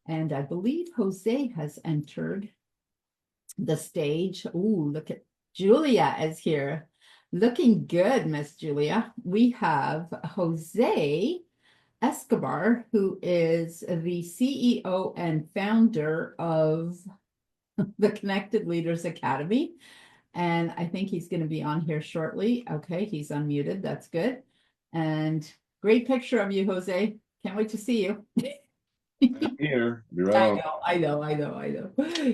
And I believe Jose has entered the stage. Ooh, look at Julia is here. Looking good, Miss Julia. We have Jose Escobar, who is the CEO and founder of the Connected Leaders Academy. And I think he's going to be on here shortly. Okay, he's unmuted. That's good. And great picture of you, Jose. Can't wait to see you. I'm here. Be right on. I know.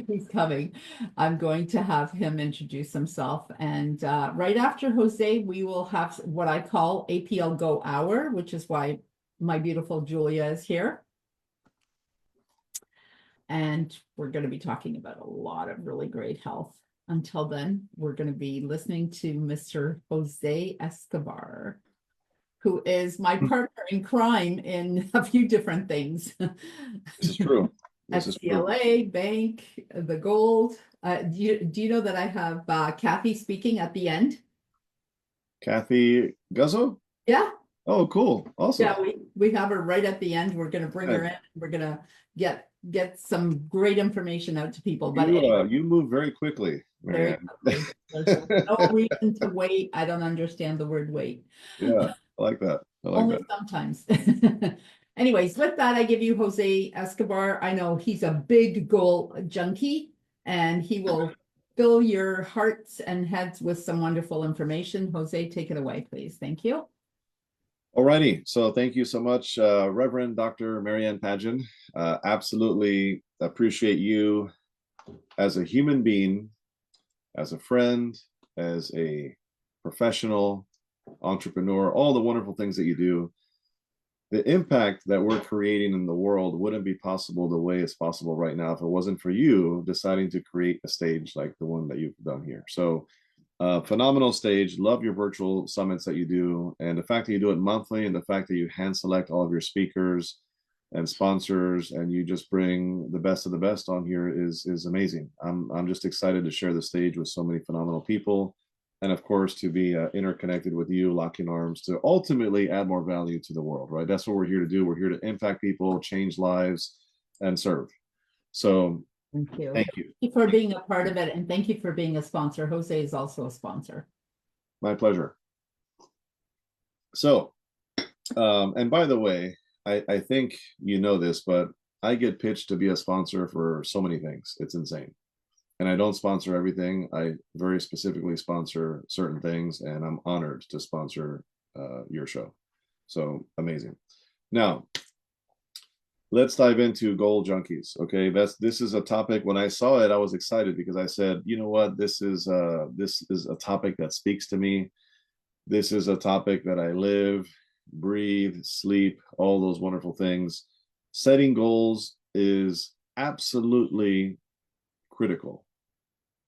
He's coming. I'm going to have him introduce himself. And right after Jose, we will have what I call APL Go Hour, which is why my beautiful Julia is here. And we're going to be talking about a lot of really great health. Until then, we're going to be listening to Mr. Jose Escobar, who is my partner in crime in a few different things. This is true. This is true. SCLA, bank, the gold. Do you know that I have Kathy speaking at the end? Kathy Guzzo? Yeah. Oh, cool. Awesome. Yeah, we have her right at the end. We're going to bring her in. We're going to get some great information out to people. But anyway, you move very quickly, Marianne. There's no reason to wait. I don't understand the word wait. Yeah, I like that. I like Only that. sometimes. Anyways, with that, I give you Jose Escobar. I know he's a big goal junkie, and he will fill your hearts and heads with some wonderful information. Jose, take it away, please. Thank you. Alrighty. So thank you so much, Reverend Dr. Marianne Padjan. Absolutely appreciate you as a human being, as a friend, as a professional, entrepreneur, all the wonderful things that you do. The impact that we're creating in the world wouldn't be possible the way it's possible right now if it wasn't for you deciding to create a stage like the one that you've done here. So phenomenal stage. Love your virtual summits that you do, and the fact that you do it monthly, and the fact that you hand select all of your speakers and sponsors, and you just bring the best of the best on here is amazing. I'm just excited to share the stage with so many phenomenal people, and of course to be interconnected with you, locking arms to ultimately add more value to the world. Right? That's what we're here to do. We're here to impact people, change lives, and serve. So Thank you. thank you. Thank you for being a part of it, and thank you for being a sponsor. Jose is also a sponsor. My pleasure. So, and by the way, I think you know this, but I get pitched to be a sponsor for so many things. It's insane. And I don't sponsor everything. I very specifically sponsor certain things, and I'm honored to sponsor your show. So amazing. Now, let's dive into Goal Junkies. Okay, this is a topic. When I saw it, I was excited because I said, you know what, this is a topic that speaks to me. This is a topic that I live, breathe, sleep, all those wonderful things. Setting goals is absolutely critical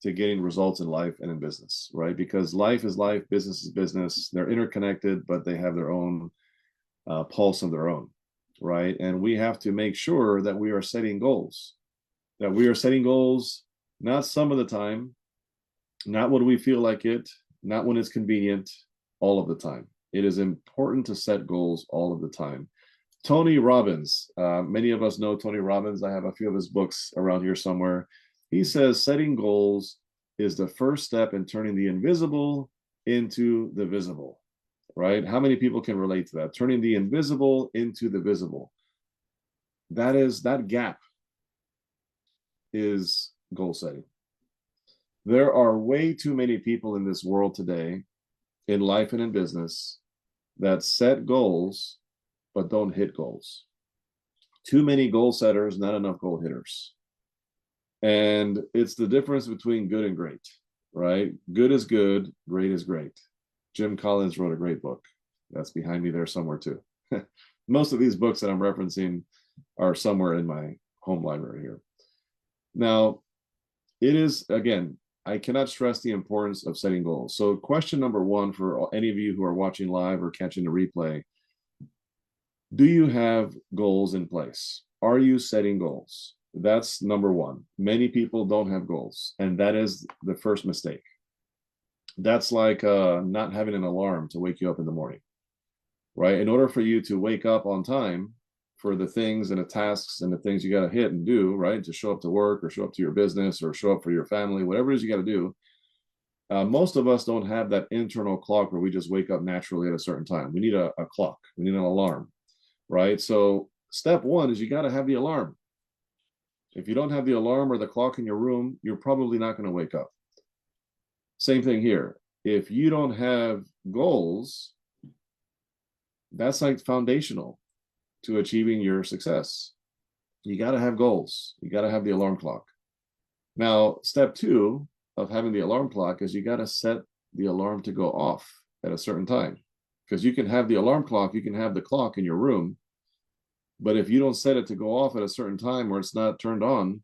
to getting results in life and in business, right? Because life is life, business is business. They're interconnected, but they have their own pulse of their own, right? And we have to make sure that we are setting goals, not some of the time, not when we feel like it, not when it's convenient, all of the time. It is important to set goals all of the time. Tony Robbins, many of us know Tony Robbins. I have a few of his books around here somewhere. He says setting goals is the first step in turning the invisible into the visible, right? How many people can relate to that? Turning the invisible into the visible. That gap is goal setting. There are way too many people in this world today, in life and in business, that set goals but don't hit goals. Too many goal setters, not enough goal hitters. And it's the difference between good and great, right? Good is good, great is great. Jim Collins wrote a great book. That's behind me there somewhere too. Most of these books that I'm referencing are somewhere in my home library here. Now, it is, again, I cannot stress the importance of setting goals. So question number one for any of you who are watching live or catching the replay, do you have goals in place? Are you setting goals? That's number one. Many people don't have goals, and that is the first mistake. That's like not having an alarm to wake you up in the morning, right? In order for you to wake up on time, for the things and the tasks and the things you got to hit and do, right? To show up to work or show up to your business or show up for your family, whatever it is you got to do. Most of us don't have that internal clock where we just wake up naturally at a certain time. We need a clock. We need an alarm, right? So step one is you got to have the alarm. If you don't have the alarm or the clock in your room, you're probably not going to wake up. Same thing here. If you don't have goals, that's like foundational to achieving your success. You got to have goals. You got to have the alarm clock. Now, step two of having the alarm clock is you got to set the alarm to go off at a certain time. Because you can have the alarm clock, you can have the clock in your room, but if you don't set it to go off at a certain time where it's not turned on,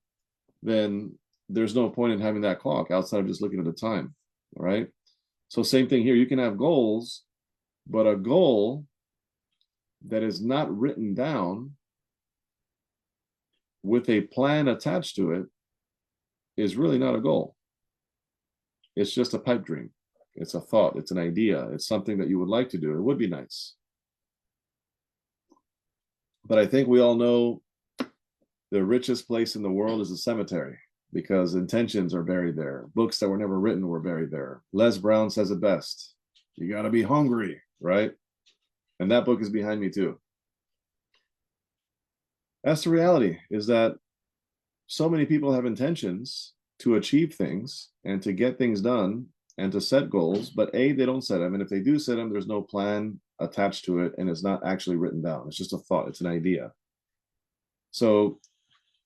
then there's no point in having that clock outside of just looking at the time, all right? So same thing here. You can have goals, but a goal that is not written down with a plan attached to it is really not a goal. It's just a pipe dream. It's a thought. It's an idea. It's something that you would like to do. It would be nice. But I think we all know the richest place in the world is a cemetery because intentions are buried there. Books that were never written were buried there. Les Brown says it best. You got to be hungry, right? And that book is behind me too. That's the reality, is that so many people have intentions to achieve things and to get things done and to set goals, but they don't set them. And if they do set them, there's no plan attached to it and it's not actually written down. It's just a thought. It's an idea. So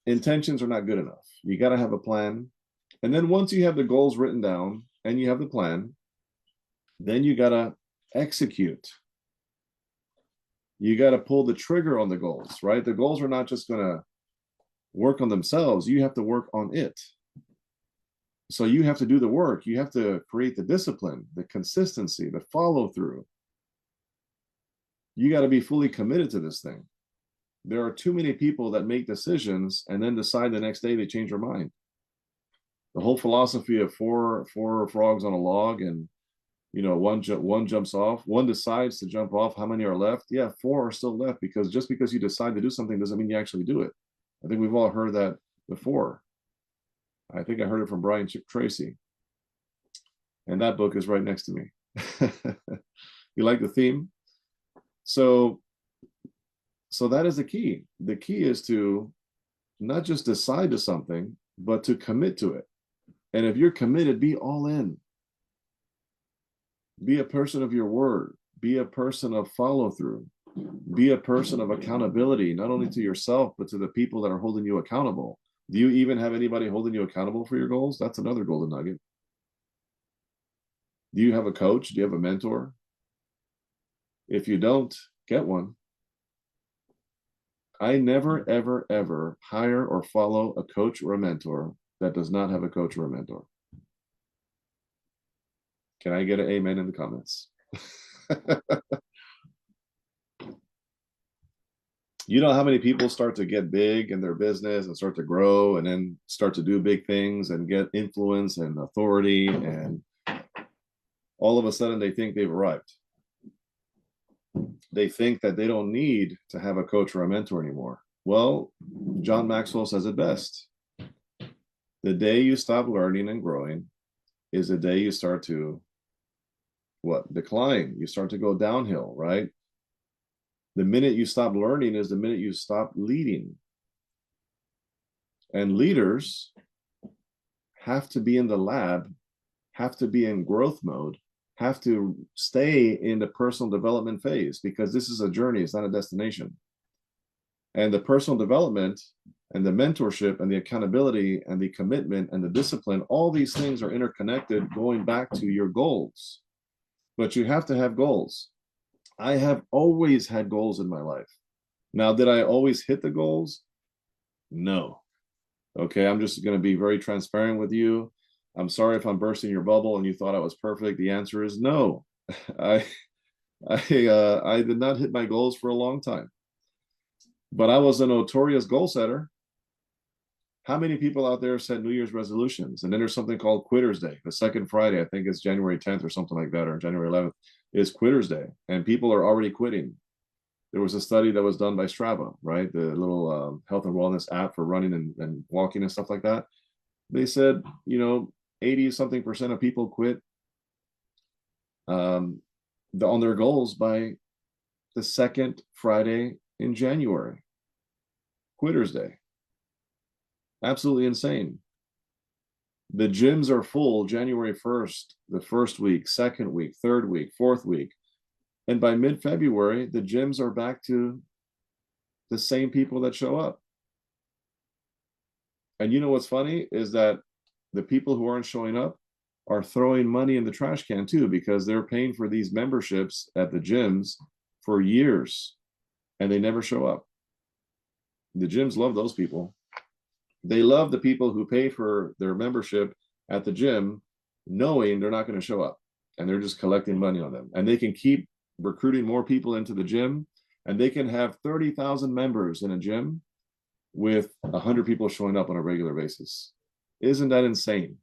intentions are not good enough. You got to have a plan. And then once you have the goals written down and you have the plan, then you got to execute. You got to pull the trigger on the goals, right? The goals are not just going to work on themselves. You have to work on it. So you have to do the work. You have to create the discipline, the consistency, the follow through. You got to be fully committed to this thing. There are too many people that make decisions and then decide the next day they change their mind. The whole philosophy of four frogs on a log, and one jumps off, one decides to jump off. How many are left? Yeah, 4 are still left, because just because you decide to do something doesn't mean you actually do it. I think we've all heard that before. I think I heard it from Brian Tracy. And that book is right next to me. You like the theme? So that is the key. The key is to not just decide to something, but to commit to it. And if you're committed, be all in. Be a person of your word. Be a person of follow through. Be a person of accountability, not only to yourself, but to the people that are holding you accountable. Do you even have anybody holding you accountable for your goals? That's another golden nugget. Do you have a coach? Do you have a mentor? If you don't, get one. I never, ever, ever hire or follow a coach or a mentor that does not have a coach or a mentor. Can I get an amen in the comments? You know how many people start to get big in their business and start to grow and then start to do big things and get influence and authority, and all of a sudden they think they've arrived. They think that they don't need to have a coach or a mentor anymore. Well, John Maxwell says it best. The day you stop learning and growing is the day you start to decline. You start to go downhill, right? The minute you stop learning is the minute you stop leading. And leaders have to be in the lab, have to be in growth mode, have to stay in the personal development phase, because this is a journey, it's not a destination. And the personal development and the mentorship and the accountability and the commitment and the discipline, all these things are interconnected, going back to your goals. But you have to have goals. I have always had goals in my life. Now, did I always hit the goals? No. Okay, I'm just going to be very transparent with you. I'm sorry if I'm bursting your bubble and you thought I was perfect. The answer is no. I did not hit my goals for a long time. But I was a notorious goal setter. How many people out there set New Year's resolutions? And then there's something called Quitter's Day. The second Friday, I think it's January 10th or something like that, or January 11th, is Quitter's Day. And people are already quitting. There was a study that was done by Strava, right? The little health and wellness app for running and walking and stuff like that. They said, 80 something percent of people quit on their goals by the second Friday in January. Quitter's Day. Absolutely insane. The gyms are full January 1st, the first week, second week, third week, fourth week. And by mid-February, the gyms are back to the same people that show up. And you know what's funny is that the people who aren't showing up are throwing money in the trash can too, because they're paying for these memberships at the gyms for years and they never show up. The gyms love those people. They love the people who pay for their membership at the gym knowing they're not going to show up, and they're just collecting money on them. And they can keep recruiting more people into the gym, and they can have 30,000 members in a gym with 100 people showing up on a regular basis. Isn't that insane?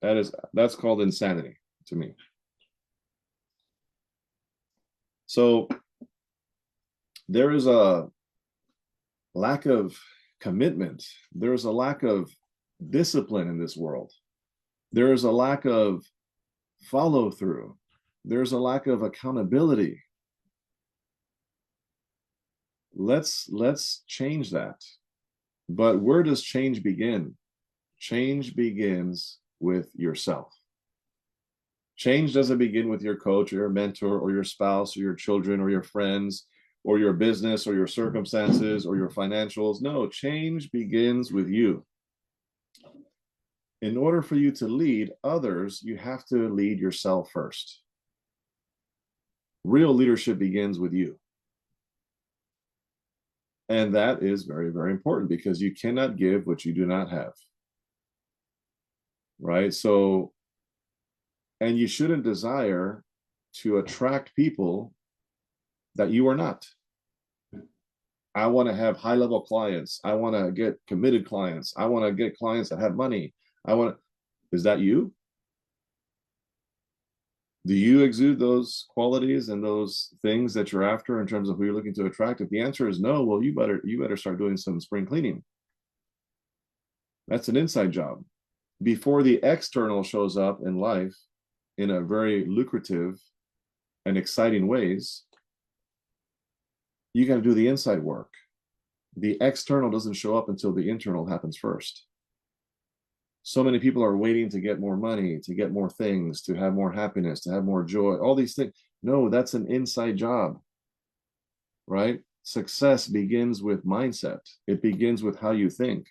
That's called insanity to me. So there is a lack of commitment. There's a lack of discipline in this world. There is a lack of follow through. There's a lack of accountability. Let's change that. But where does change begin? Change begins with yourself. Change doesn't begin with your coach or your mentor or your spouse or your children or your friends or your business or your circumstances or your financials. No, change begins with you. In order for you to lead others, you have to lead yourself first. Real leadership begins with you. And that is very, very important, because you cannot give what you do not have. Right? So, and you shouldn't desire to attract people that you are not. I want to have high-level clients. I want to get committed clients. I want to get clients that have money. Is that you? Do you exude those qualities and those things that you're after in terms of who you're looking to attract? If the answer is no, well, you better start doing some spring cleaning. That's an inside job. Before the external shows up in life in a very lucrative and exciting ways, you got to do the inside work. The external doesn't show up until the internal happens first. So many people are waiting to get more money, to get more things, to have more happiness, to have more joy, all these things. No, that's an inside job, right? Success begins with mindset. It begins with how you think.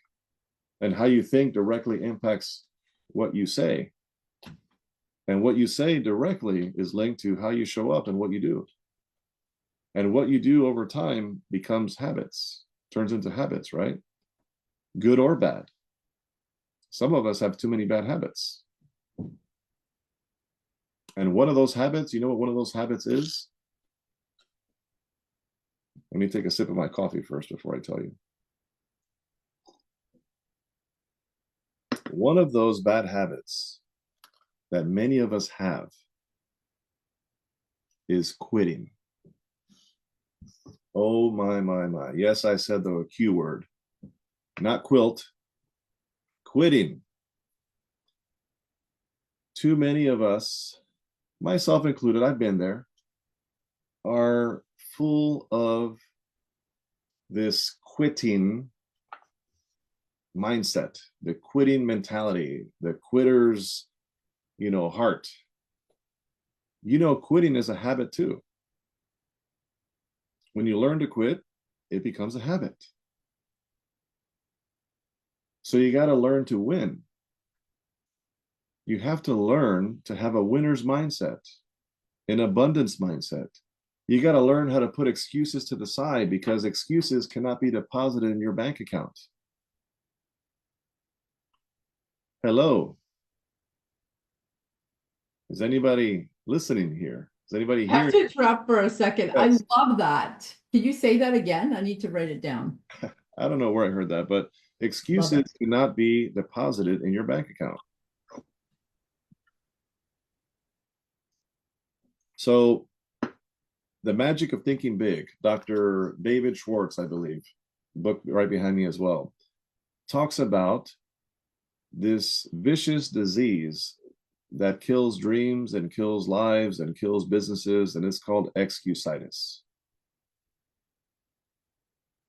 And how you think directly impacts what you say. And what you say directly is linked to how you show up and what you do. And what you do over time becomes habits, turns into habits, right? Good or bad. Some of us have too many bad habits. And one of those habits, you know what one of those habits is? Let me take a sip of my coffee first before I tell you. One of those bad habits that many of us have is quitting. Oh, my. Yes, I said the Q word, not quilt. Quitting. Too many of us, myself included, I've been there, are full of this quitting mindset, the quitting mentality, the quitter's, heart. Quitting is a habit too. When you learn to quit, it becomes a habit. So you got to learn to win. You have to learn to have a winner's mindset, an abundance mindset. You got to learn how to put excuses to the side, because excuses cannot be deposited in your bank account. Hello. Is anybody listening here? Is anybody I have here? to interrupt for a second. Yes. I love that. Can you say that again? I need to write it down. I don't know where I heard that, but excuses cannot be deposited in your bank account. So The Magic of Thinking Big, Dr. David Schwartz, I believe, book right behind me as well, talks about this vicious disease that kills dreams and kills lives and kills businesses, and it's called excusitis.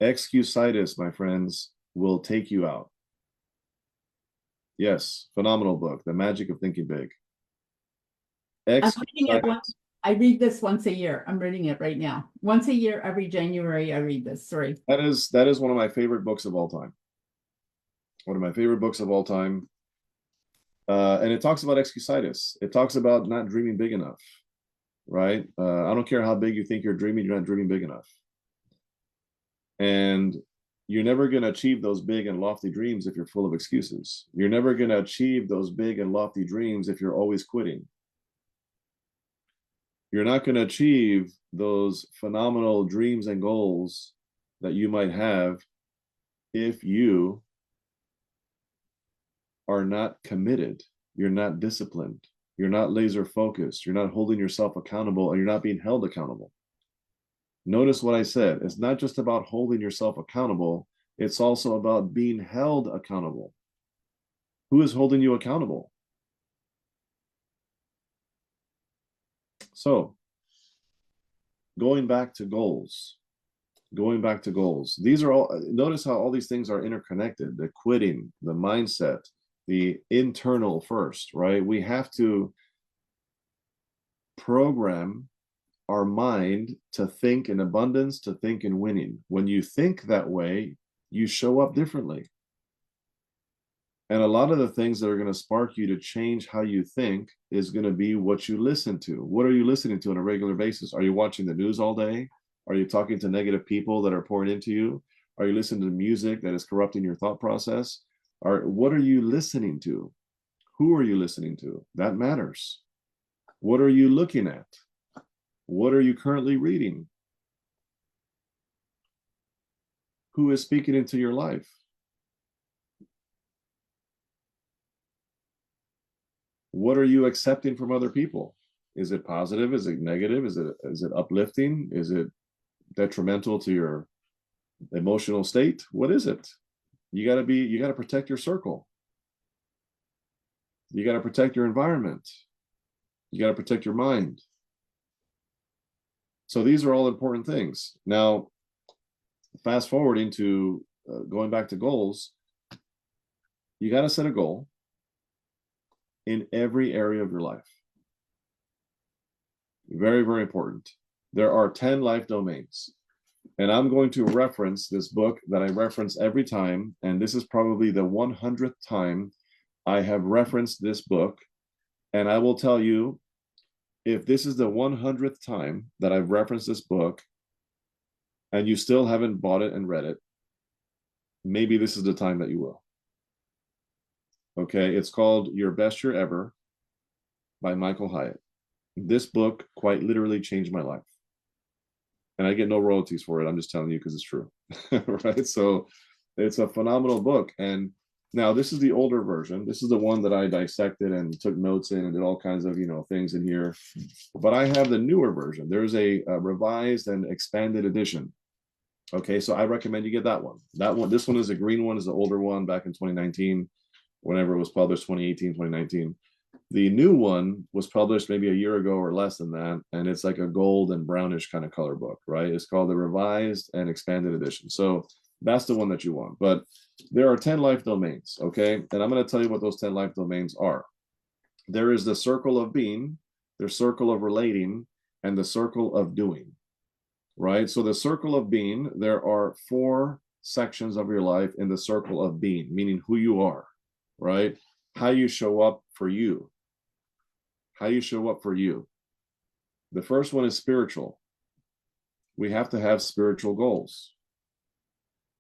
Excusitis, my friends, will take you out. Yes, phenomenal book, The Magic of Thinking Big. I'm reading it once. I read this once a year. I'm reading it right now. Once a year, every January, I read this. Sorry. That is one of my favorite books of all time. One of my favorite books of all time. And it talks about excusitis. It talks about not dreaming big enough, right? I don't care how big you think you're not dreaming big enough. And you're never going to achieve those big and lofty dreams if you're full of excuses. You're never going to achieve those big and lofty dreams if you're always quitting. You're not going to achieve those phenomenal dreams and goals that you might have if you are not committed, you're not disciplined, you're not laser focused, you're not holding yourself accountable, and you're not being held accountable. Notice what I said. It's not just about holding yourself accountable, it's also about being held accountable. Who is holding you accountable? So, going back to goals. These are all, notice how all these things are interconnected. The quitting, the mindset, the internal first, right? We have to program our mind to think in abundance, to think in winning. When you think that way, you show up differently. And a lot of the things that are going to spark you to change how you think is going to be what you listen to. What are you listening to on a regular basis? Are you watching the news all day? Are you talking to negative people that are pouring into you? Are you listening to music that is corrupting your thought process? Or what are you listening to? Who are you listening to? That matters. What are you looking at? What are you currently reading? Who is speaking into your life? What are you accepting from other people? Is it positive? Is it negative? Is it uplifting? Is it detrimental to your emotional state? What is it? You got to protect your circle. You got to protect your environment. You got to protect your mind. So these are all important things. Now, fast forwarding to going back to goals, you got to set a goal in every area of your life. Very, very important. There are 10 life domains. And I'm going to reference this book that I reference every time. And this is probably the 100th time I have referenced this book. And I will tell you, if this is the 100th time that I've referenced this book and you still haven't bought it and read it, maybe this is the time that you will. Okay, it's called Your Best Year Ever by Michael Hyatt. This book quite literally changed my life. And I get no royalties for it. I'm just telling you because it's true. Right? So it's a phenomenal book. And now this is the older version. This is the one that I dissected and took notes in and did all kinds of, things in here. But I have the newer version. There's a revised and expanded edition. Okay, so I recommend you get that one. This one is a green one, is the older one back in 2019, whenever it was published, 2018, 2019. The new one was published maybe a year ago or less than that, and it's like a gold and brownish kind of color book, right? It's called the Revised and Expanded Edition. So that's the one that you want. But there are 10 life domains, okay? And I'm going to tell you what those 10 life domains are. There is the circle of being, the circle of relating, and the circle of doing, right? So the circle of being, there are 4 sections of your life in the circle of being, meaning who you are, right? How you show up for you. How you show up for you. The first one is spiritual. We have to have spiritual goals.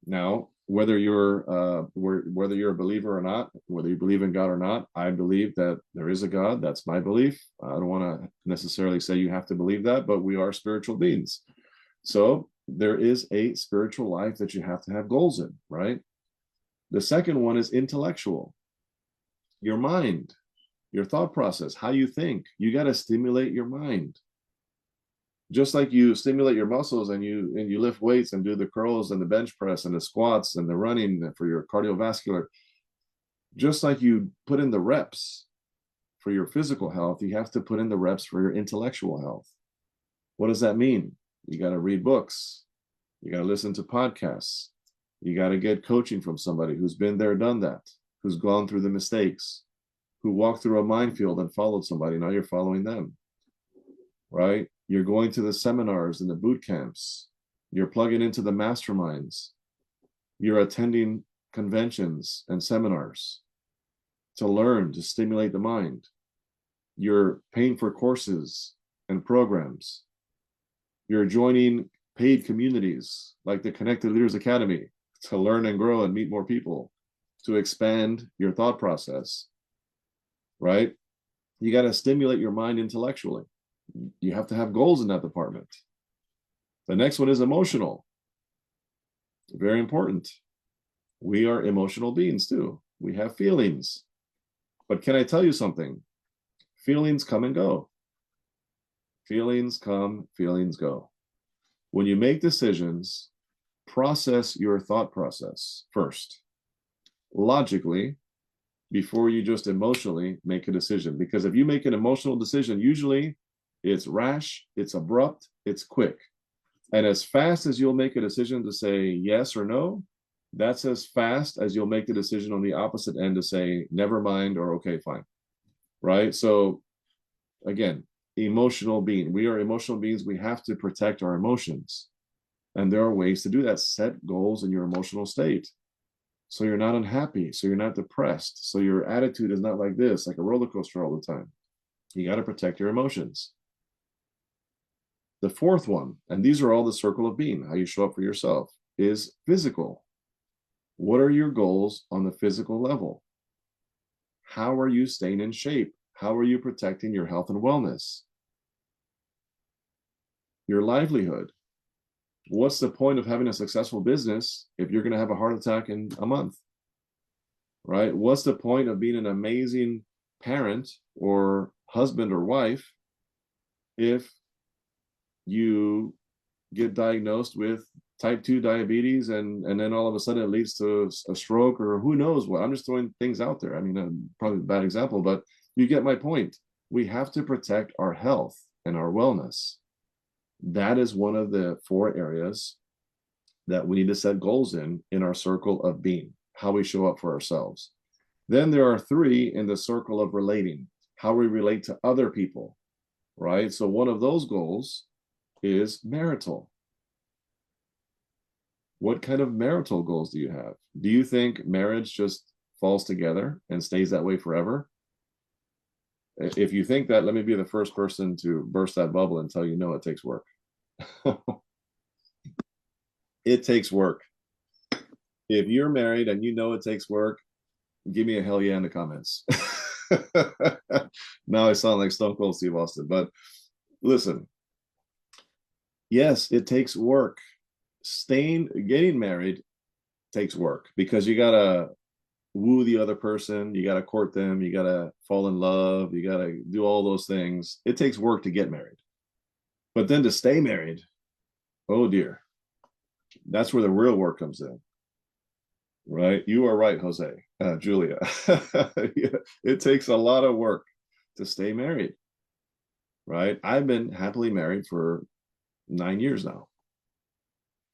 Now, whether you're a believer or not, whether you believe in God or not, I believe that there is a God. That's my belief. I don't want to necessarily say you have to believe that, but we are spiritual beings. So there is a spiritual life that you have to have goals in, right? The second one is intellectual. Your mind, your thought process, how you think. You got to stimulate your mind. Just like you stimulate your muscles and you lift weights and do the curls and the bench press and the squats and the running for your cardiovascular, just like you put in the reps for your physical health, you have to put in the reps for your intellectual health. What does that mean? You got to read books. You got to listen to podcasts. You got to get coaching from somebody who's been there, done that, who's gone through the mistakes, who walked through a minefield and followed somebody. Now you're following them, right? You're going to the seminars and the boot camps. You're plugging into the masterminds. You're attending conventions and seminars to learn, to stimulate the mind. You're paying for courses and programs. You're joining paid communities like the Connected Leaders Academy to learn and grow and meet more people, to expand your thought process, right? You got to stimulate your mind intellectually. You have to have goals in that department. The next one is emotional. Very important. We are emotional beings too. We have feelings. But can I tell you something? Feelings come and go. Feelings come, feelings go. When you make decisions, process your thought process first, logically, before you just emotionally make a decision. Because if you make an emotional decision, usually it's rash, it's abrupt, it's quick. And as fast as you'll make a decision to say yes or no, that's as fast as you'll make the decision on the opposite end to say never mind or okay, fine. Right? So again, emotional being. We are emotional beings. We have to protect our emotions. And there are ways to do that. Set goals in your emotional state. So you're not unhappy. So you're not depressed. So your attitude is not like this, like a roller coaster all the time. You got to protect your emotions. The fourth one, and these are all the circle of being, how you show up for yourself, is physical. What are your goals on the physical level? How are you staying in shape? How are you protecting your health and wellness? Your livelihood. What's the point of having a successful business if you're going to have a heart attack in a month? Right? What's the point of being an amazing parent or husband or wife if you get diagnosed with type 2 diabetes and then all of a sudden it leads to a stroke or who knows what? I'm just throwing things out there. I mean, probably a bad example, but you get my point. We have to protect our health and our wellness. That is one of the 4 areas that we need to set goals in our circle of being, how we show up for ourselves. Then there are 3 in the circle of relating, how we relate to other people, right? So one of those goals is marital. What kind of marital goals do you have? Do you think marriage just falls together and stays that way forever? If you think that, let me be the first person to burst that bubble and tell you, no, it takes work. It takes work. If you're married and you know it takes work, give me a hell yeah in the comments. Now I sound like Stone Cold Steve Austin, but listen, yes, it takes work. Getting married takes work because you gotta woo the other person, you gotta court them, you gotta fall in love, you gotta do all those things. It takes work to get married. But then to stay married, oh dear, that's where the real work comes in. Right? You are right, Jose, Julia. Yeah, it takes a lot of work to stay married. Right? I've been happily married for 9 years now.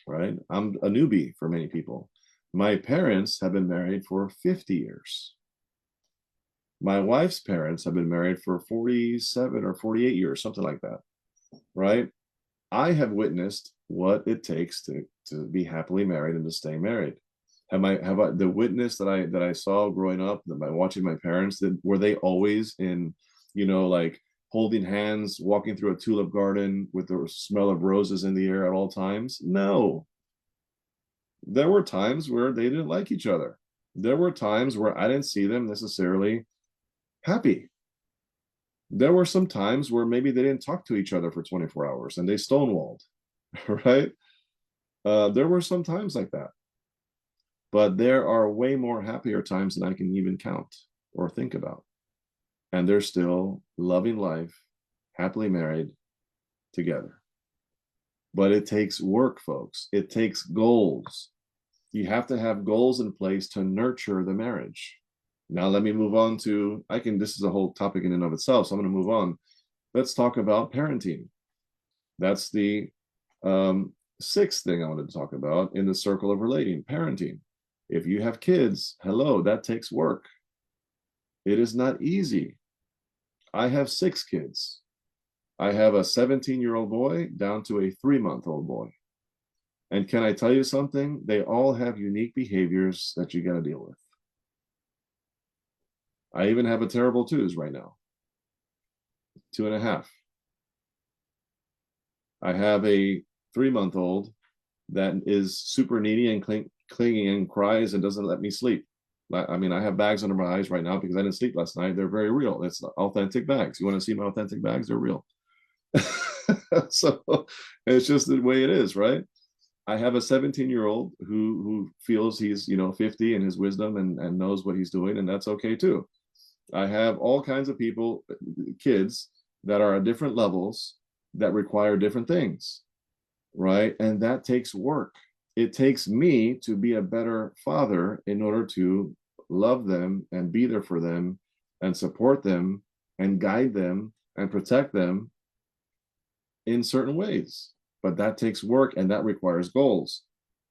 Right? I'm a newbie for many people. My parents have been married for 50 years. My wife's parents have been married for 47 or 48 years, something like that. Right? I have witnessed what it takes to be happily married and to stay married. Have I the witness that I saw growing up, that by watching my parents, were they always in, like holding hands, walking through a tulip garden with the smell of roses in the air at all times? No. There were times where they didn't like each other. There were times where I didn't see them necessarily happy. There were some times where maybe they didn't talk to each other for 24 hours and they stonewalled, right? There were some times like that. But there are way more happier times than I can even count or think about. And they're still loving life, happily married, together. But it takes work, folks. It takes goals. You have to have goals in place to nurture the marriage. Now, let me move on to, this is a whole topic in and of itself, so I'm going to move on. Let's talk about parenting. That's the sixth thing I wanted to talk about in the circle of relating, parenting. If you have kids, hello, that takes work. It is not easy. I have 6 kids. I have a 17-year-old boy down to a 3-month-old boy. And can I tell you something? They all have unique behaviors that you got to deal with. I even have a terrible 2s right now, 2.5. I have a 3-month-old that is super needy and clinging and cries and doesn't let me sleep. I mean, I have bags under my eyes right now because I didn't sleep last night. They're very real. It's authentic bags. You want to see my authentic bags? They're real. So it's just the way it is, right? I have a 17-year-old who feels he's 50 in his wisdom and knows what he's doing, and that's okay too. I have all kinds of people, kids that are at different levels that require different things, right? And that takes work. It takes me to be a better father in order to love them and be there for them and support them and guide them and protect them in certain ways. But that takes work and that requires goals.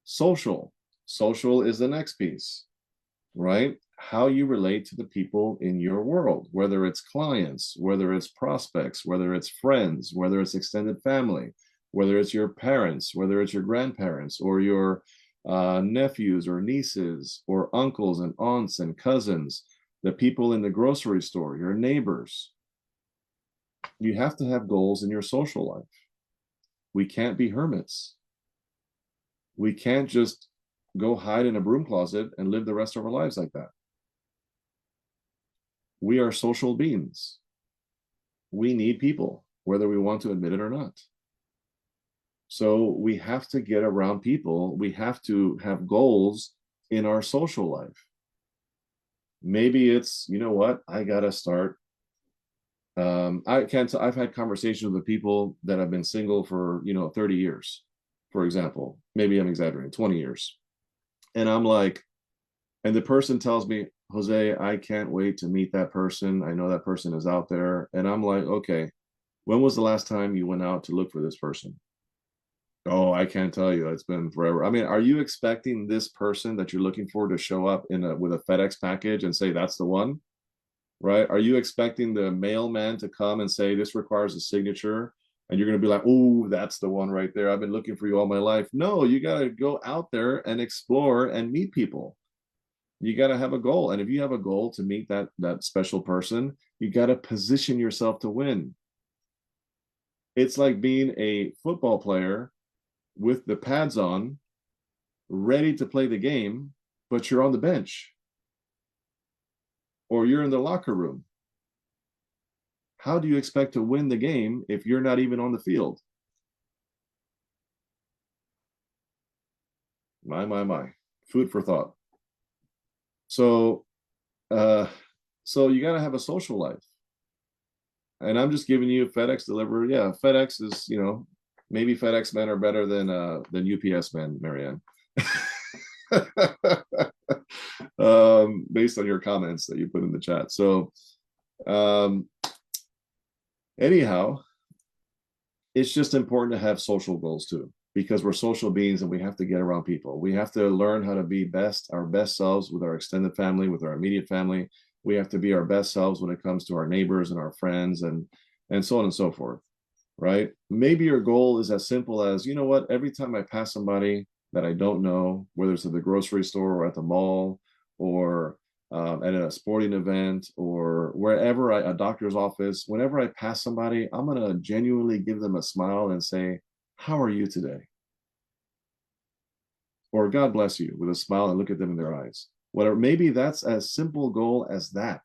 Social is the next piece, right? How you relate to the people in your world, whether it's clients, whether it's prospects, whether it's friends, whether it's extended family, whether it's your parents, whether it's your grandparents or your nephews or nieces or uncles and aunts and cousins, the people in the grocery store, your neighbors. You have to have goals in your social life. We can't be hermits. We can't just go hide in a broom closet and live the rest of our lives like that. We are social beings. We need people, whether we want to admit it or not. So we have to get around people. We have to have goals in our social life. Maybe it's, you know what, I gotta start. I've had conversations with people that have been single for 30 years, for example. Maybe I'm exaggerating, 20 years. And I'm like, and the person tells me, Jose, I can't wait to meet that person. I know that person is out there. And I'm like, okay, when was the last time you went out to look for this person? Oh, I can't tell you. It's been forever. I mean, are you expecting this person that you're looking for to show up with a FedEx package and say that's the one? Right? Are you expecting the mailman to come and say this requires a signature? And you're going to be like, oh, that's the one right there. I've been looking for you all my life. No, you got to go out there and explore and meet people. You got to have a goal. And if you have a goal to meet that special person, you got to position yourself to win. It's like being a football player with the pads on, ready to play the game, but you're on the bench or you're in the locker room. How do you expect to win the game if you're not even on the field? My. Food for thought. So you got to have a social life. And I'm just giving you FedEx delivery. Yeah, FedEx is, maybe FedEx men are better than UPS men, Marianne. Based on your comments that you put in the chat. So anyhow, it's just important to have social goals too, because we're social beings and we have to get around people. We have to learn how to be our best selves with our extended family, with our immediate family. We have to be our best selves when it comes to our neighbors and our friends and so on and so forth, right? Maybe your goal is as simple as, you know what, every time I pass somebody that I don't know, whether it's at the grocery store or at the mall or at a sporting event or wherever, a doctor's office, whenever I pass somebody, I'm going to genuinely give them a smile and say, how are you today? Or God bless you with a smile and look at them in their eyes. Whatever, maybe that's as simple goal as that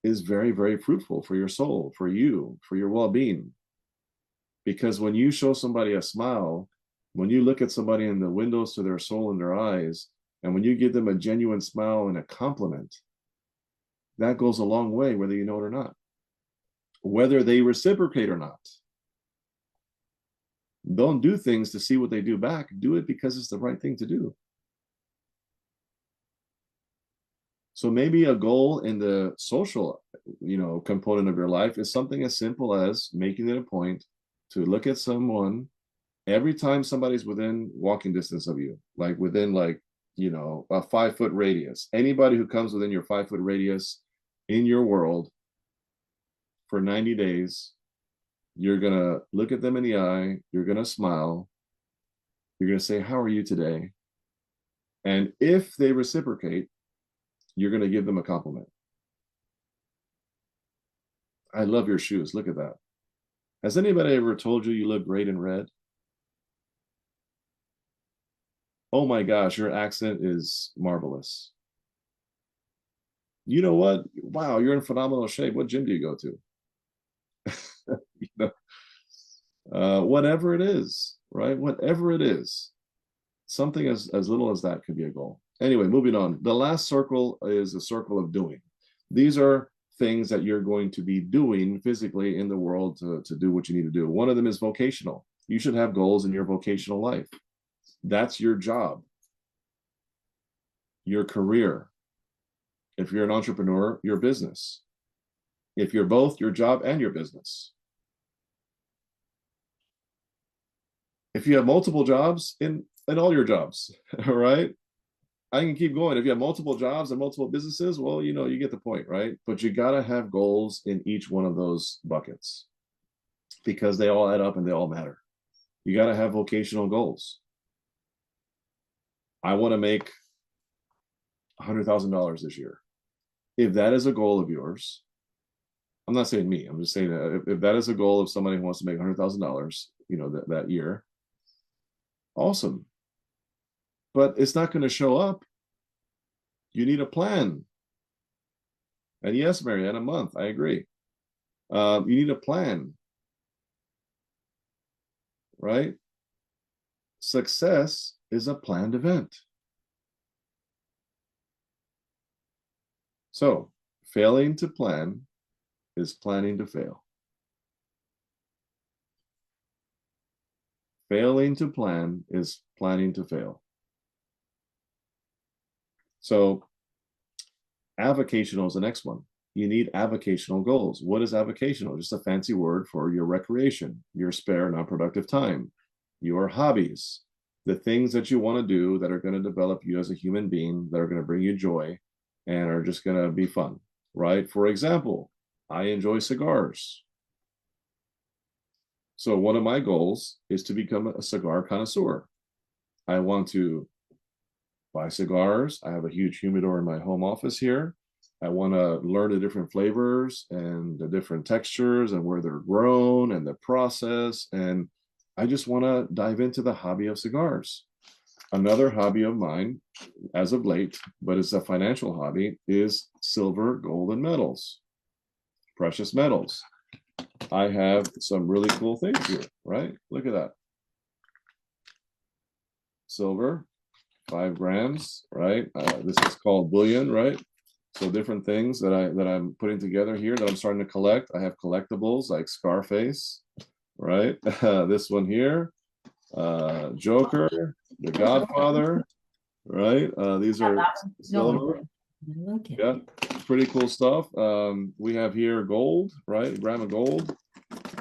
is very, very fruitful for your soul, for you, for your well-being. Because when you show somebody a smile, when you look at somebody in the windows to their soul in their eyes, and when you give them a genuine smile and a compliment, that goes a long way, whether you know it or not, whether they reciprocate or not. Don't do things to see what they do back. Do it because it's the right thing to do. So maybe a goal in the social, component of your life is something as simple as making it a point to look at someone every time somebody's within walking distance of you, like within a 5 foot radius. Anybody who comes within your 5 foot radius in your world for 90 days, you're going to look at them in the eye, you're going to smile, you're going to say, how are you today? And if they reciprocate, you're going to give them a compliment. I love your shoes. Look at that. Has anybody ever told you you look great in red? Oh my gosh, your accent is marvelous. You know what? Wow, you're in phenomenal shape. What gym do you go to? Whatever it is, right? Whatever it is, something as little as that could be a goal. Anyway, moving on. The last circle is a circle of doing. These are things that you're going to be doing physically in the world to do what you need to do. One of them is vocational. You should have goals in your vocational life. That's your job, your career. If you're an entrepreneur, your business. If you're both, your job and your business. If you have multiple jobs in all your jobs, all right? I can keep going. If you have multiple jobs and multiple businesses, well, you get the point, right? But you got to have goals in each one of those buckets because they all add up and they all matter. You got to have vocational goals. I want to make $100,000 this year. If that is a goal of yours, I'm not saying me, I'm just saying that if that is a goal of somebody who wants to make $100,000, that year, awesome. But it's not going to show up. You need a plan. And yes, Marianne, a month, I agree. You need a plan, right? Success is a planned event. So failing to plan is planning to fail. Failing to plan is planning to fail. So avocational is the next one. You need avocational goals. What is avocational? Just a fancy word for your recreation, your spare non-productive time, your hobbies, the things that you want to do that are going to develop you as a human being, that are going to bring you joy and are just going to be fun, right? For example, I enjoy cigars. So one of my goals is to become a cigar connoisseur. I want to buy cigars. I have a huge humidor in my home office here. I want to learn the different flavors and the different textures and where they're grown and the process. And I just want to dive into the hobby of cigars. Another hobby of mine, as of late, but it's a financial hobby, is silver, gold, and metals, precious metals. I have some really cool things here, right? Look at that. Silver, 5 grams, right? This is called bullion, right? So different things that I'm putting together here that I'm starting to collect. I have collectibles like Scarface, right? This one here, Joker, The Godfather, right? These are silver. Yeah, pretty cool stuff. We have here gold, right? A gram of gold.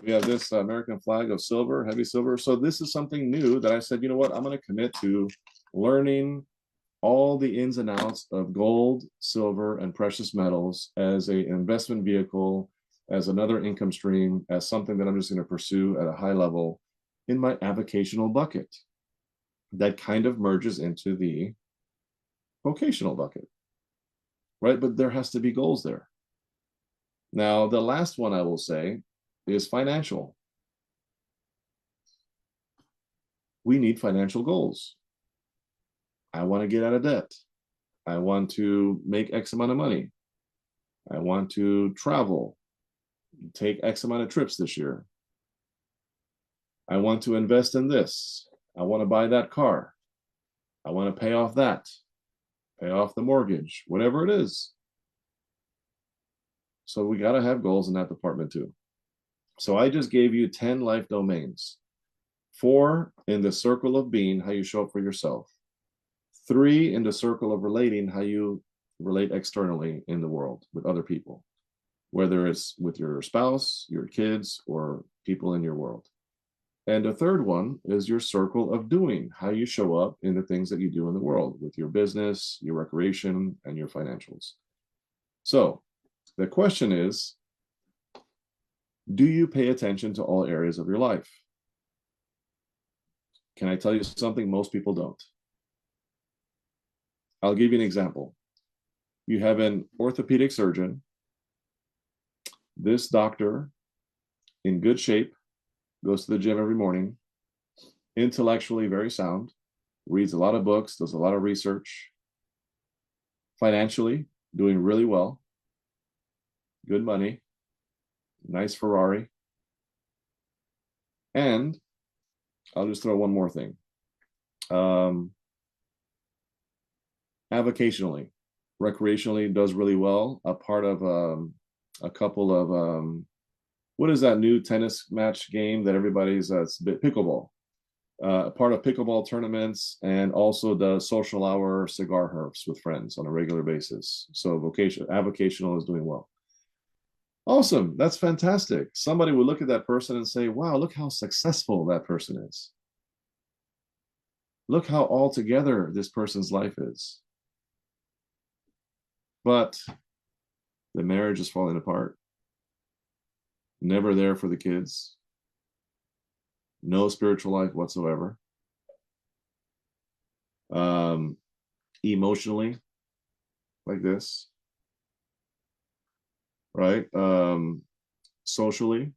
We have this American flag of silver, heavy silver. So this is something new that I said, you know what? I'm going to commit to learning all the ins and outs of gold, silver, and precious metals as an investment vehicle, as another income stream, as something that I'm just going to pursue at a high level in my avocational bucket. That kind of merges into the vocational bucket, right? But there has to be goals there. Now, the last one I will say is financial. We need financial goals. I want to get out of debt. I want to make X amount of money. I want to travel, take X amount of trips this year. I want to invest in this. I want to buy that car. I want to pay off that, pay off the mortgage, whatever it is. So we got to have goals in that department too. So I just gave you 10 life domains. 4, in the circle of being, how you show up for yourself. 3, in the circle of relating, how you relate externally in the world with other people, whether it's with your spouse, your kids, or people in your world. And the third one is your circle of doing, how you show up in the things that you do in the world with your business, your recreation, and your financials. So the question is, do you pay attention to all areas of your life? Can I tell you something? Most people don't. I'll give you an example. You have an orthopedic surgeon. This doctor, in good shape, goes to the gym every morning, intellectually very sound, reads a lot of books, does a lot of research, financially doing really well, good money, nice Ferrari. And I'll just throw one more thing. Avocationally, recreationally does really well, a part of a couple of what is that new tennis match game that everybody's it's pickleball, part of pickleball tournaments, and also does social hour cigar herps with friends on a regular basis. So avocational is doing well. Awesome, that's fantastic. Somebody would look at that person and say, wow, look how successful that person is. Look how all together this person's life is. But the marriage is falling apart. Never there for the kids. No spiritual life whatsoever. Emotionally, like this. Right? Socially,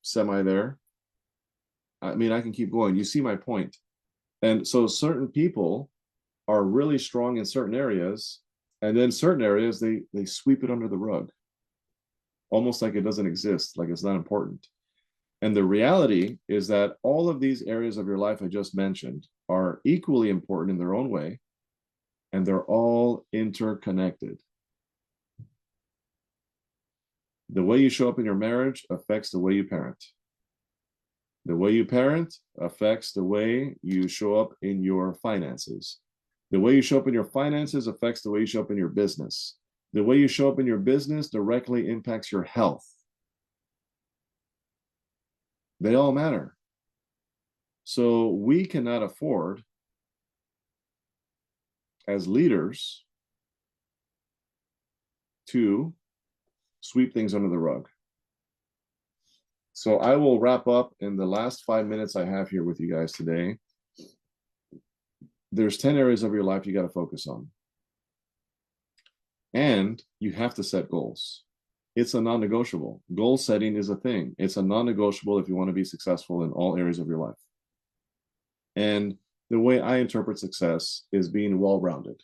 semi there. I mean, I can keep going. You see my point. And so certain people are really strong in certain areas, and then certain areas, they sweep it under the rug, almost like it doesn't exist, like it's not important. And the reality is that all of these areas of your life I just mentioned are equally important in their own way, and they're all interconnected. The way you show up in your marriage affects the way you parent. The way you parent affects the way you show up in your finances. The way you show up in your finances affects the way you show up in your business. The way you show up in your business directly impacts your health. They all matter. So we cannot afford, as leaders, to sweep things under the rug. So I will wrap up in the last 5 minutes I have here with you guys today. There's 10 areas of your life you got to focus on. And you have to set goals. It's a non-negotiable. Goal setting is a thing. It's a non-negotiable if you want to be successful in all areas of your life. And the way I interpret success is being well-rounded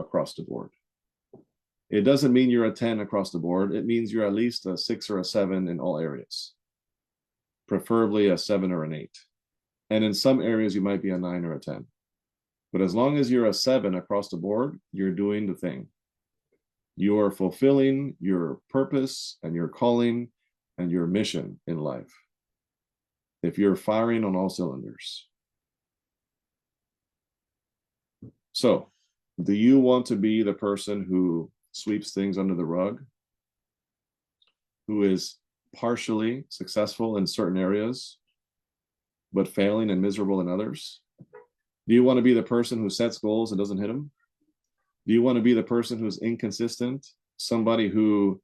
across the board. It doesn't mean you're a 10 across the board. It means you're at least a 6 or a 7 in all areas, preferably a 7 or an 8. And in some areas, you might be a 9 or a 10. But as long as you're a 7 across the board, you're doing the thing. You are fulfilling your purpose and your calling and your mission in life. If you're firing on all cylinders. So, do you want to be the person who sweeps things under the rug? Who is partially successful in certain areas, but failing and miserable in others? Do you want to be the person who sets goals and doesn't hit them? Do you want to be the person who's inconsistent? Somebody who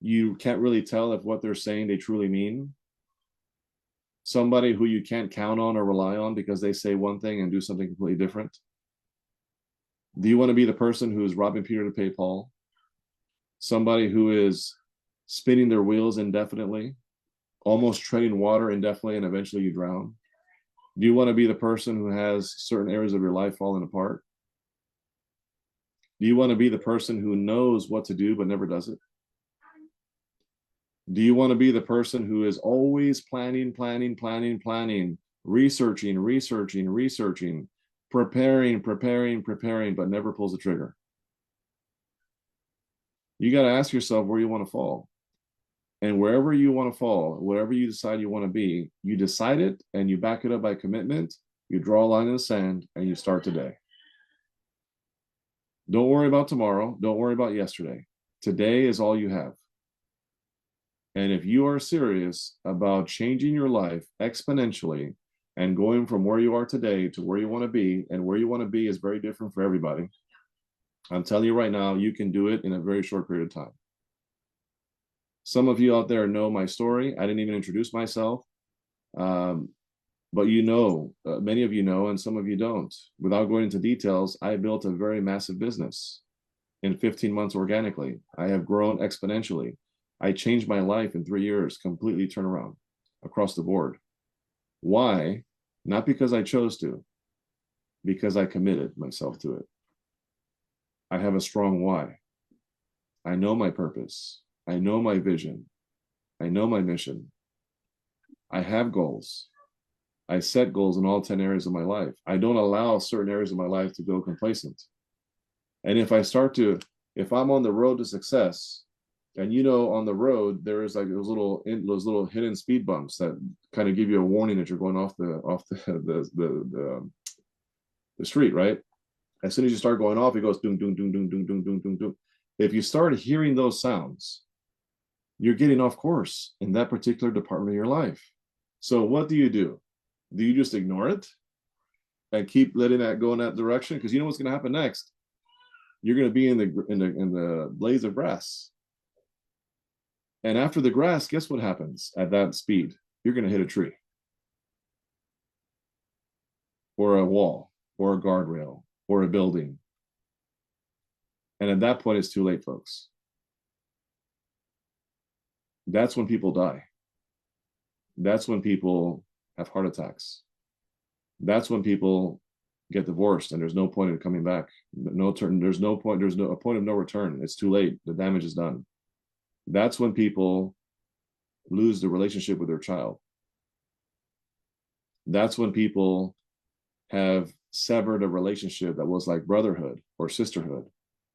you can't really tell if what they're saying they truly mean? Somebody who you can't count on or rely on because they say one thing and do something completely different? Do you want to be the person who's robbing Peter to pay Paul? Somebody who is spinning their wheels indefinitely, almost treading water indefinitely, and eventually you drown? Do you want to be the person who has certain areas of your life falling apart? Do you want to be the person who knows what to do but never does it? Do you want to be the person who is always planning, researching, preparing, but never pulls the trigger? You got to ask yourself where you want to fall. And wherever you want to fall, whatever you decide you want to be, you decide it and you back it up by commitment. You draw a line in the sand and you start today. Don't worry about tomorrow. Don't worry about yesterday. Today is all you have. And if you are serious about changing your life exponentially and going from where you are today to where you want to be, and where you want to be is very different for everybody, I'm telling you right now, you can do it in a very short period of time. Some of you out there know my story. I didn't even introduce myself. But you know, many of you know, and some of you don't. Without going into details, I built a very massive business in 15 months organically. I have grown exponentially. I changed my life in 3 years, completely turn around across the board. Why? Not because I chose to, because I committed myself to it. I have a strong why. I know my purpose. I know my vision. I know my mission. I have goals. I set goals in all 10 areas of my life. I don't allow certain areas of my life to go complacent. And if I'm on the road to success, and you know, on the road, there is like those little hidden speed bumps that kind of give you a warning that you're going off the street, right? As soon as you start going off, it goes doom, doom, doom, doom, doom, doom, doom, doom, doom. If you start hearing those sounds, you're getting off course in that particular department of your life. So what do? Do you just ignore it and keep letting that go in that direction? Because you know what's going to happen next. You're going to be in the blades of grass. And after the grass, guess what happens at that speed? You're going to hit a tree or a wall or a guardrail or a building. And at that point, it's too late, folks. That's when people die. That's when people have heart attacks. That's when people get divorced and there's no point in coming back. There's a point of no return. It's too late. The damage is done. That's when people lose the relationship with their child. That's when people have severed a relationship that was like brotherhood or sisterhood,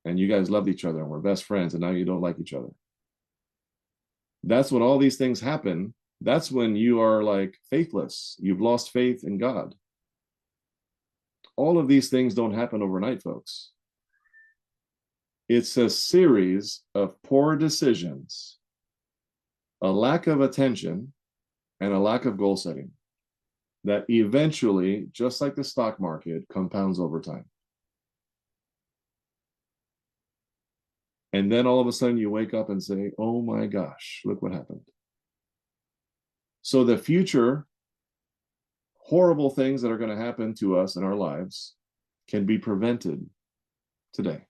and you guys loved each other and were best friends, and now you don't like each other. That's when all these things happen. That's when you are like faithless. You've lost faith in God. All of these things don't happen overnight, folks. It's a series of poor decisions, a lack of attention, and a lack of goal setting that eventually, just like the stock market, compounds over time. And then all of a sudden you wake up and say, oh my gosh, look what happened. So the future horrible things that are going to happen to us in our lives can be prevented today.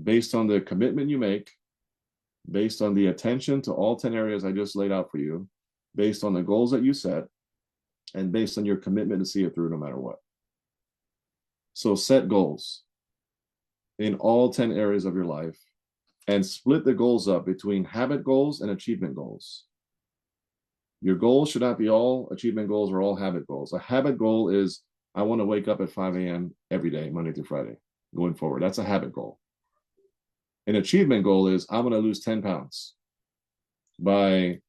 Based on the commitment you make, based on the attention to all 10 areas I just laid out for you, based on the goals that you set, and based on your commitment to see it through no matter what. So set goals in all 10 areas of your life and split the goals up between habit goals and achievement goals. Your goals should not be all achievement goals or all habit goals. A habit goal is, I want to wake up at 5 a.m. every day, Monday through Friday, going forward. That's a habit goal. An achievement goal is, I'm going to lose 10 pounds by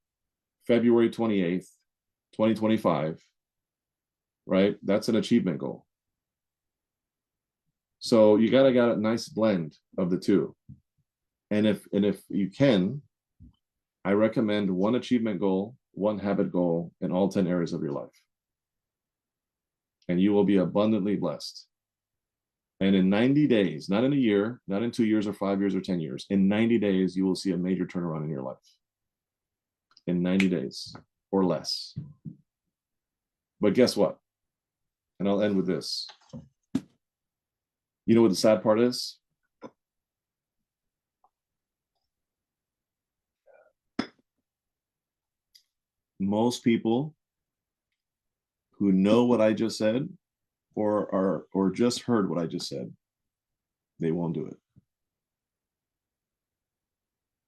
February 28th, 2025, right? That's an achievement goal. So you got a nice blend of the two. And if you can, I recommend one achievement goal, one habit goal in all 10 areas of your life. And you will be abundantly blessed. And in 90 days, not in a year, not in 2 years or 5 years or 10 years, in 90 days, you will see a major turnaround in your life. In 90 days or less. But guess what? And I'll end with this. You know what the sad part is? Most people who know what I just said or just heard what I just said, they won't do it.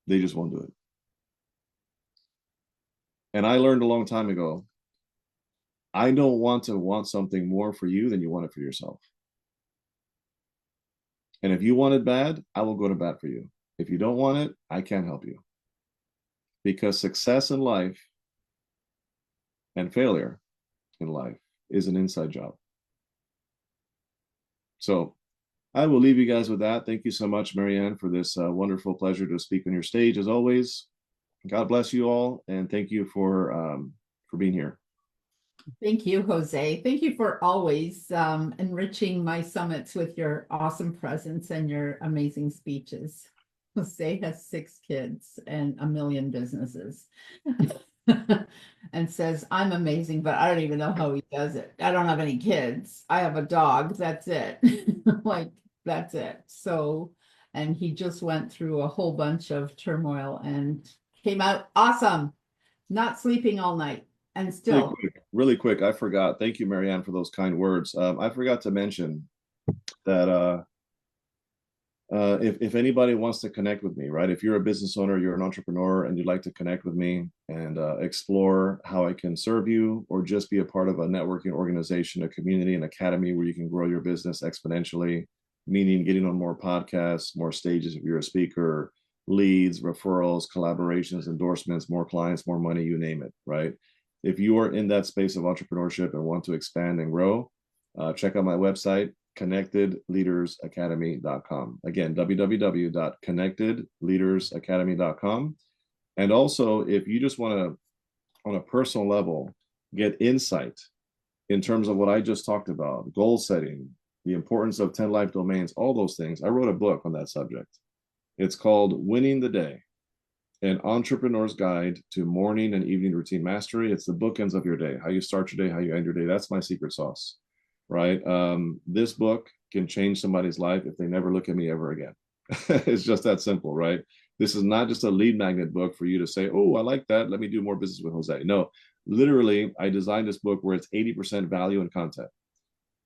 They just won't do it. And I learned a long time ago, I don't want to want something more for you than you want it for yourself. And if you want it bad, I will go to bat for you. If you don't want it, I can't help you. Because success in life and failure in life is an inside job. So I will leave you guys with that. Thank you so much, Marianne, for this wonderful pleasure to speak on your stage as always. God bless you all, and thank you for being here. Thank you, Jose. Thank you for always enriching my summits with your awesome presence and your amazing speeches. Jose has 6 kids and a million businesses. And says, I'm amazing, but I don't even know how he does it. I don't have any kids. I have a dog. That's it. Like, that's it. So, and he just went through a whole bunch of turmoil and came out awesome, not sleeping all night. And still, really quick, I forgot. Thank you, Marianne, for those kind words. I forgot to mention that if anybody wants to connect with me, right? If you're a business owner, you're an entrepreneur, and you'd like to connect with me and explore how I can serve you, or just be a part of a networking organization, a community, an academy where you can grow your business exponentially, meaning getting on more podcasts, more stages if you're a speaker, leads, referrals, collaborations, endorsements, more clients, more money, you name it, right? If you are in that space of entrepreneurship and want to expand and grow, check out my website, connectedleadersacademy.com. Again, www.connectedleadersacademy.com. And also, if you just want to, on a personal level, get insight in terms of what I just talked about, goal setting, the importance of 10 life domains, all those things, I wrote a book on that subject. It's called Winning the Day, an entrepreneur's guide to morning and evening routine mastery. It's the bookends of your day, how you start your day, how you end your day. That's my secret sauce, right? This book can change somebody's life if they never look at me ever again. It's just that simple, right? This is not just a lead magnet book for you to say, oh, I like that, let me do more business with Jose. No, literally, I designed this book where it's 80% value and content,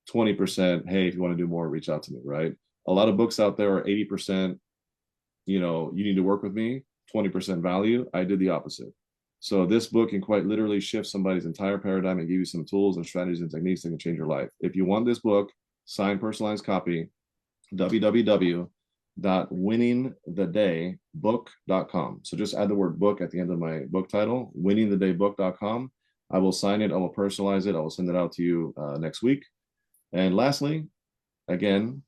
20%, hey, if you want to do more, reach out to me, right? A lot of books out there are 80%, you need to work with me, 20% value. I did the opposite. So this book can quite literally shift somebody's entire paradigm and give you some tools and strategies and techniques that can change your life. If you want this book, signed, personalized copy, www.winningthedaybook.com. So just add the word book at the end of my book title, winningthedaybook.com. I will sign it. I will personalize it. I will send it out to you next week. And lastly, again,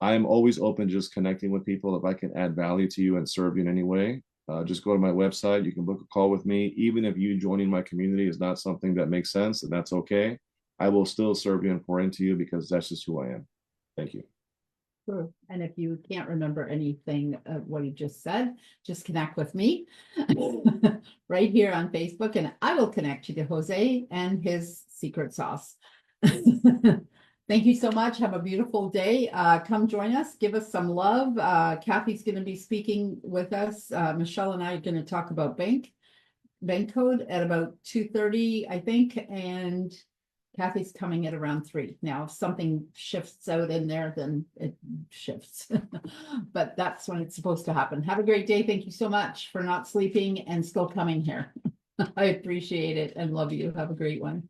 I am always open just connecting with people. If I can add value to you and serve you in any way, just go to my website. You can book a call with me. Even if you joining my community is not something that makes sense, and that's okay. I will still serve you and pour into you because that's just who I am. Thank you. Sure. And if you can't remember anything of what you just said, just connect with me right here on Facebook, and I will connect you to Jose and his secret sauce. Thank you so much. Have a beautiful day. Come join us. Give us some love. Kathy's going to be speaking with us. Michelle and I are going to talk about bank code at about 2:30, I think. And Kathy's coming at around 3. Now, if something shifts out in there, then it shifts. But that's when it's supposed to happen. Have a great day. Thank you so much for not sleeping and still coming here. I appreciate it and love you. Have a great one.